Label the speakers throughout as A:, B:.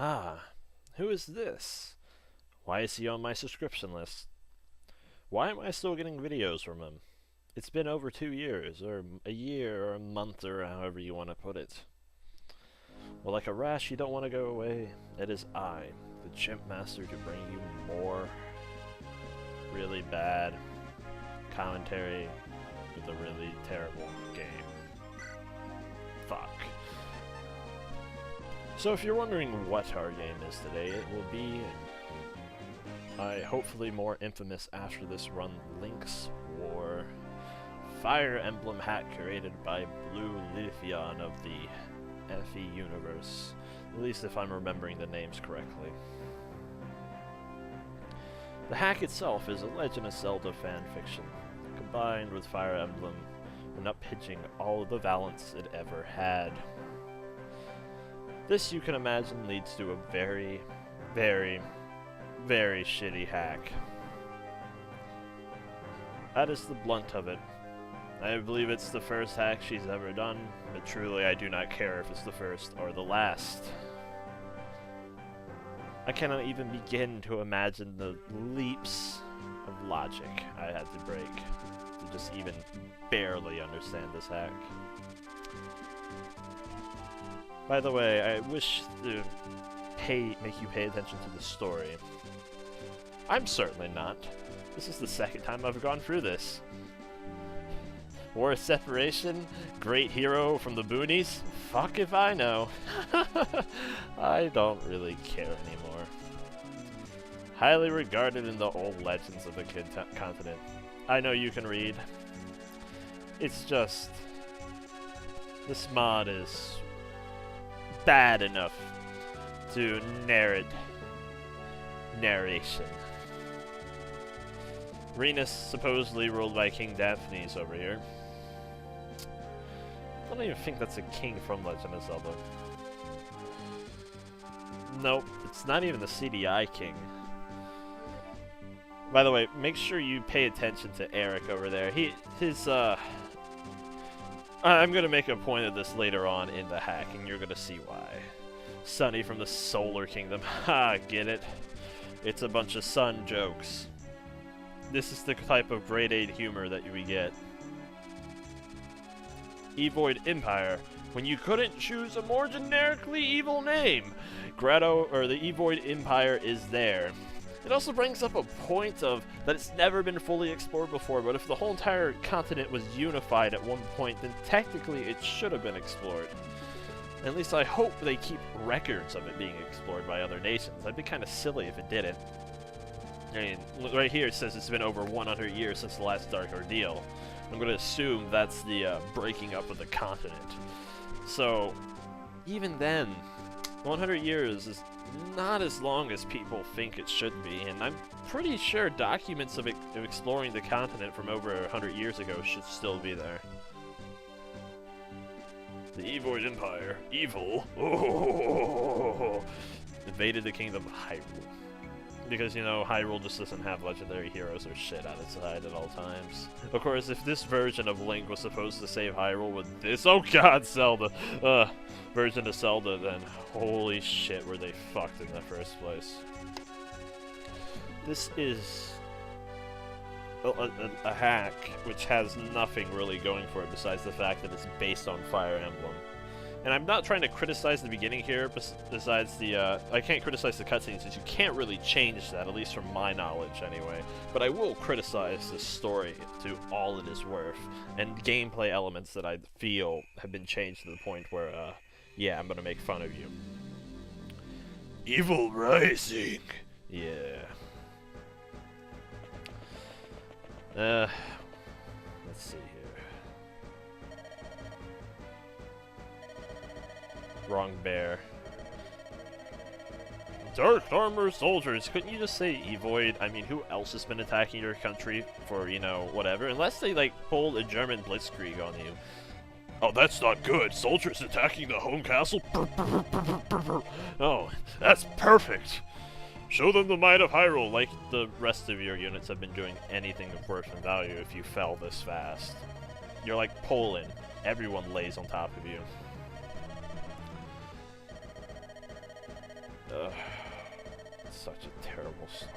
A: Ah, who is this? Why is he on my subscription list? Why am I still getting videos from him? It's been over 2 years, or a year, or a month, or however you want to put it. Well, like a rash you don't want to go away, it is I, the Chimp Master, to bring you more really bad commentary with a really terrible game. Fuck. So if you're wondering what our game is today, it will be hopefully more infamous after this run, Link's War Fire Emblem hack created by Blue Lithion of the FE universe, at least if I'm remembering the names correctly. The hack itself is a Legend of Zelda fanfiction, combined with Fire Emblem and uppitching all of the balance it ever had. This, you can imagine, leads to a very, very, very shitty hack. That is the blunt of it. I believe it's the first hack she's ever done, but truly I do not care if it's the first or the last. I cannot even begin to imagine the leaps of logic I had to break to just even barely understand this hack. By the way, I wish to make you pay attention to the story. I'm certainly not. This is the second time I've gone through this. War of Separation? Great hero from the boonies? Fuck if I know. I don't really care anymore. Highly regarded in the old legends of the continent. I know you can read. It's just... this mod is bad enough to narrate narration. Renus supposedly ruled by King Daphnes over here. I don't even think that's a king from Legend of Zelda. Nope, it's not even the CDI king. By the way, make sure you pay attention to Eric over there. I'm gonna make a point of this later on in the hack, and you're gonna see why. Sunny from the Solar Kingdom. Ha, get it? It's a bunch of sun jokes. This is the type of grade 8 humor that we get. Evoid Empire. When you couldn't choose a more generically evil name, Grotto, or the Evoid Empire, is there. It also brings up a point of that it's never been fully explored before, but if the whole entire continent was unified at one point, then technically it should have been explored. At least I hope they keep records of it being explored by other nations. That'd be kind of silly if it didn't. I mean, right here it says it's been over 100 years since the last Dark Ordeal. I'm going to assume that's the breaking up of the continent. So, even then, 100 years is not as long as people think it should be, and I'm pretty sure documents of exploring the continent from over 100 years ago should still be there. The Evoid Empire, evil, invaded the kingdom of Hyrule. Because, you know, Hyrule just doesn't have legendary heroes or shit on its side at all times. Of course, if this version of Link was supposed to save Hyrule with this, oh god, Zelda, version of Zelda, then holy shit were they fucked in the first place. This is a hack which has nothing really going for it besides the fact that it's based on Fire Emblem. And I'm not trying to criticize the beginning here, besides the, I can't criticize the cutscenes since you can't really change that, at least from my knowledge anyway. But I will criticize the story to all it is worth, and gameplay elements that I feel have been changed to the point where, yeah, I'm gonna make fun of you. Evil Rising! Yeah. Let's see here. Wrong bear. Dark Armor Soldiers! Couldn't you just say Evoid? I mean, who else has been attacking your country for, you know, whatever? Unless they, like, pulled a German blitzkrieg on you. Oh, that's not good. Soldiers attacking the home castle? Oh, that's perfect! Show them the might of Hyrule, like the rest of your units have been doing anything of worth and value if you fell this fast. You're like Poland. Everyone lays on top of you. such a terrible story.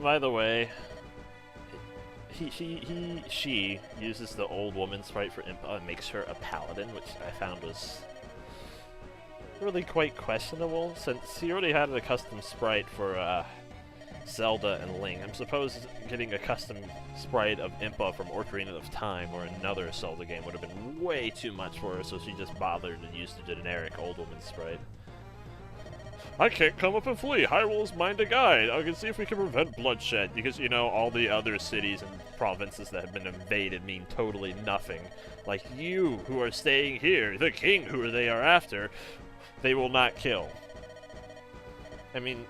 A: By the way, she uses the old woman sprite for Impa and makes her a paladin, which I found was really quite questionable, since he already had a custom sprite for Zelda and Link. I'm supposed getting a custom sprite of Impa from Ocarina of Time or another Zelda game would have been way too much for her, so she just bothered to use the generic old woman sprite. I can't come up and flee. Hyrule's mine to guide. I can see if we can prevent bloodshed, because, you know, all the other cities and provinces that have been invaded mean totally nothing. Like you, who are staying here, the king who they are after, they will not kill. I mean,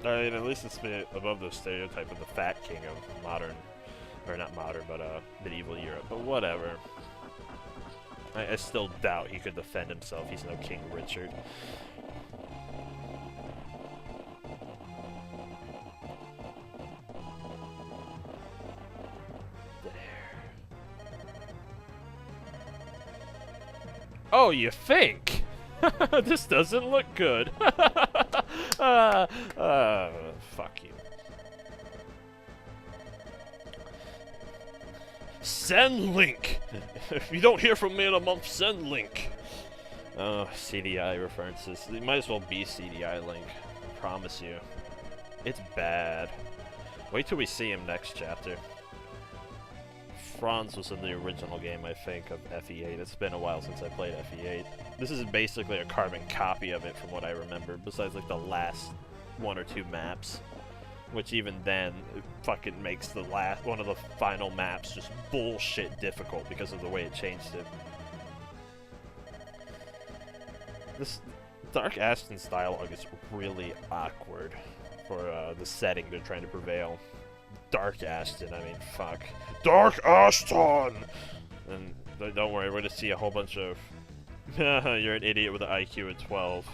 A: at least it's above the stereotype of the fat king of modern, or not modern, but medieval Europe, but whatever. I still doubt he could defend himself. He's no King Richard. There. Oh, you think? This doesn't look good. Fuck you. Send Link! If you don't hear from me in a month, send Link! Oh, CDI references. It might as well be CDI Link. I promise you. It's bad. Wait till we see him next chapter. Franz was in the original game, I think, of FE8. It's been a while since I played FE8. This is basically a carbon copy of it from what I remember, besides like the last 1 or 2 maps. Which even then, it fucking makes the one of the final maps just bullshit difficult because of the way it changed it. This Dark Ashton's dialogue is really awkward for the setting they're trying to prevail. Dark Ashton, I mean, fuck. Dark Ashton! And don't worry, we're gonna see a whole bunch of you're an idiot with an IQ of 12.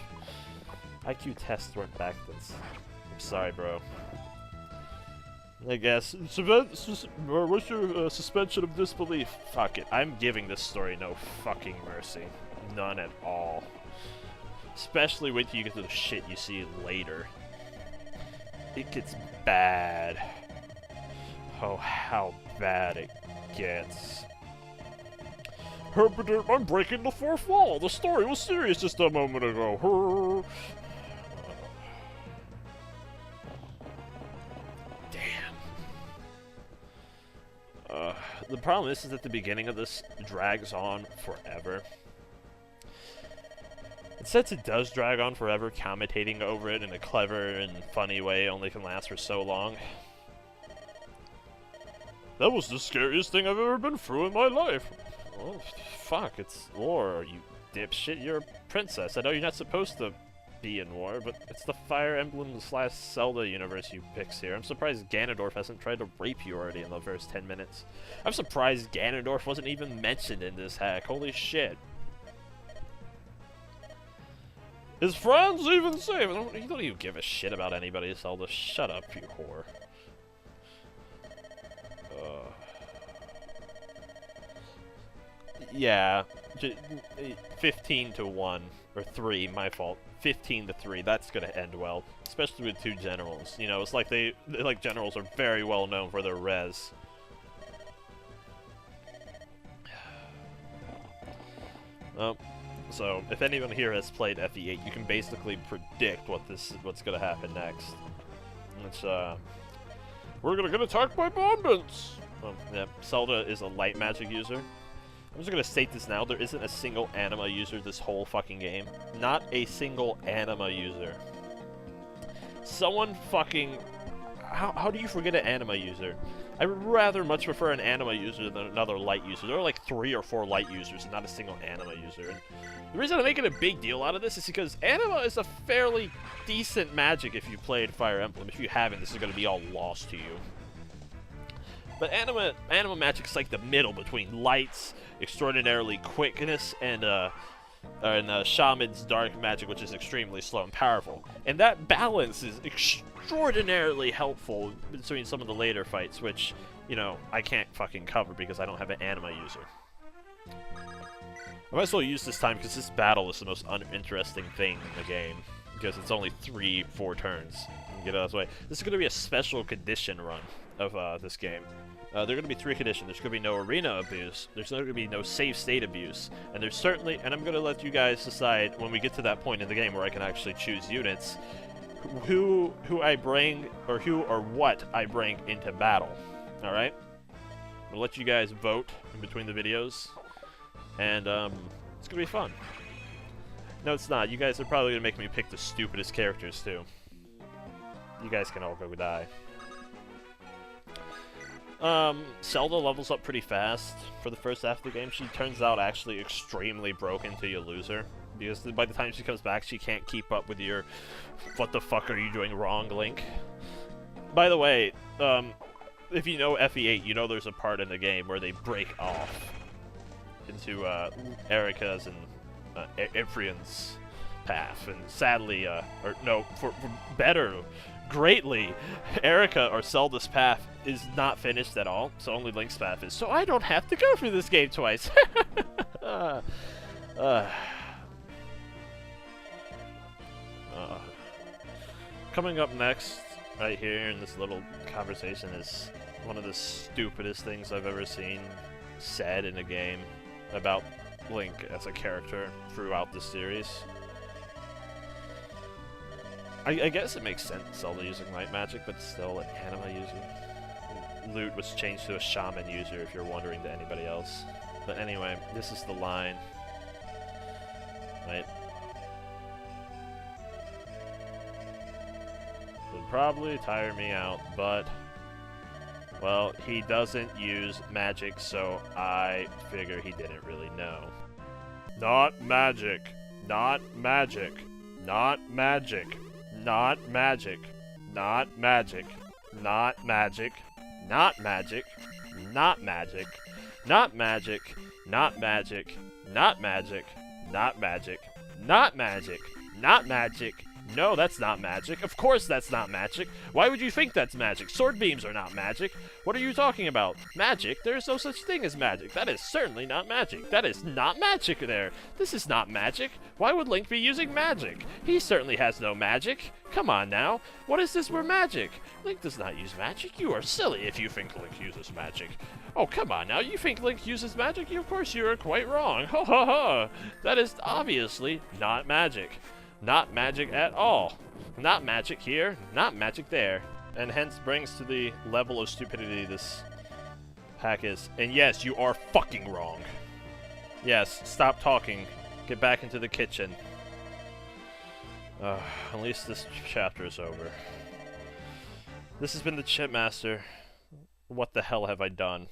A: IQ tests weren't back then. I'm sorry, bro. I guess. What's your suspension of disbelief? Fuck it. I'm giving this story no fucking mercy. None at all. Especially wait till you get to the shit you see later. It gets bad. Oh, how bad it gets. I'm breaking the fourth wall. The story was serious just a moment ago. The problem is that the beginning of this drags on forever. And since it does drag on forever, commentating over it in a clever and funny way only can last for so long. That was the scariest thing I've ever been through in my life. Oh, fuck, it's war, you dipshit. You're a princess. I know you're not supposed to be in war, but it's the Fire Emblem / Zelda universe you picks here. I'm surprised Ganondorf hasn't tried to rape you already in the first 10 minutes. I'm surprised Ganondorf wasn't even mentioned in this hack. Holy shit. Is Franz even safe? You don't even give a shit about anybody, Zelda. Shut up, you whore. 15 to 1. Or 3, my fault. 15 to 3, that's gonna end well. Especially with 2 generals. You know, it's like like generals are very well known for their res. So, if anyone here has played FE8, you can basically predict what's gonna happen next. It's, we're gonna get attacked by bombings! Yeah, Zelda is a light magic user. I'm just gonna state this now, there isn't a single anima user this whole fucking game. Not a single anima user. Someone fucking... How do you forget an anima user? I would rather much prefer an anima user than another light user. There are like 3 or 4 light users and not a single anima user. And the reason I'm making a big deal out of this is because anima is a fairly decent magic if you played Fire Emblem. If you haven't, this is gonna be all lost to you. But anima magic's like the middle between lights, extraordinarily quickness, and Shaman's dark magic, which is extremely slow and powerful. And that balance is extraordinarily helpful between some of the later fights, which, you know, I can't fucking cover because I don't have an anima user. I might as well use this time because this battle is the most uninteresting thing in the game. Because it's only 3-4 turns. Get out of the way. This is going to be a special condition run of this game. There are going to be 3 conditions. There's going to be no arena abuse. There's going to be no save state abuse. And there's certainly, and I'm going to let you guys decide when we get to that point in the game where I can actually choose units, who I bring, or who or what I bring into battle. Alright? I'm going to let you guys vote in between the videos. And it's going to be fun. No, it's not. You guys are probably going to make me pick the stupidest characters, too. You guys can all go die. Zelda levels up pretty fast for the first half of the game. She turns out actually extremely broken till you lose her. Because by the time she comes back, she can't keep up with your "what the fuck are you doing wrong" Link. By the way, if you know FE8, you know there's a part in the game where they break off into Erika's and Ephraim's path, and sadly, or no, for better, greatly, Erika or Zelda's path is not finished at all, so only Link's path is, so I don't have to go through this game twice. Coming up next, right here in this little conversation, is one of the stupidest things I've ever seen said in a game about Link as a character throughout the series. I guess it makes sense, Zelda using light magic, but still an anima user. Lute was changed to a shaman user, if you're wondering, to anybody else. But anyway, this is the line. Right? Would probably tire me out, but well, he doesn't use magic, so I figure he didn't really know. Not magic. Not magic. Not magic. Not magic. Not magic. Not magic. Not magic. Not magic. Not magic. Not magic. Not magic. Not magic. Not magic. Not magic. No, that's not magic. Of course that's not magic. Why would you think that's magic? Sword beams are not magic. What are you talking about? Magic? There is no such thing as magic. That is certainly not magic. That is not magic there. This is not magic. Why would Link be using magic? He certainly has no magic. Come on now. What is this word magic? Link does not use magic. You are silly if you think Link uses magic. Oh, come on now. You think Link uses magic? Of course you are quite wrong. Ha ha ha. That is obviously not magic. Not magic at all. Not magic here, not magic there. And hence brings to the level of stupidity this pack is. And yes, you are fucking wrong. Yes, stop talking. Get back into the kitchen. At least this chapter is over. This has been the Chipmaster. What the hell have I done?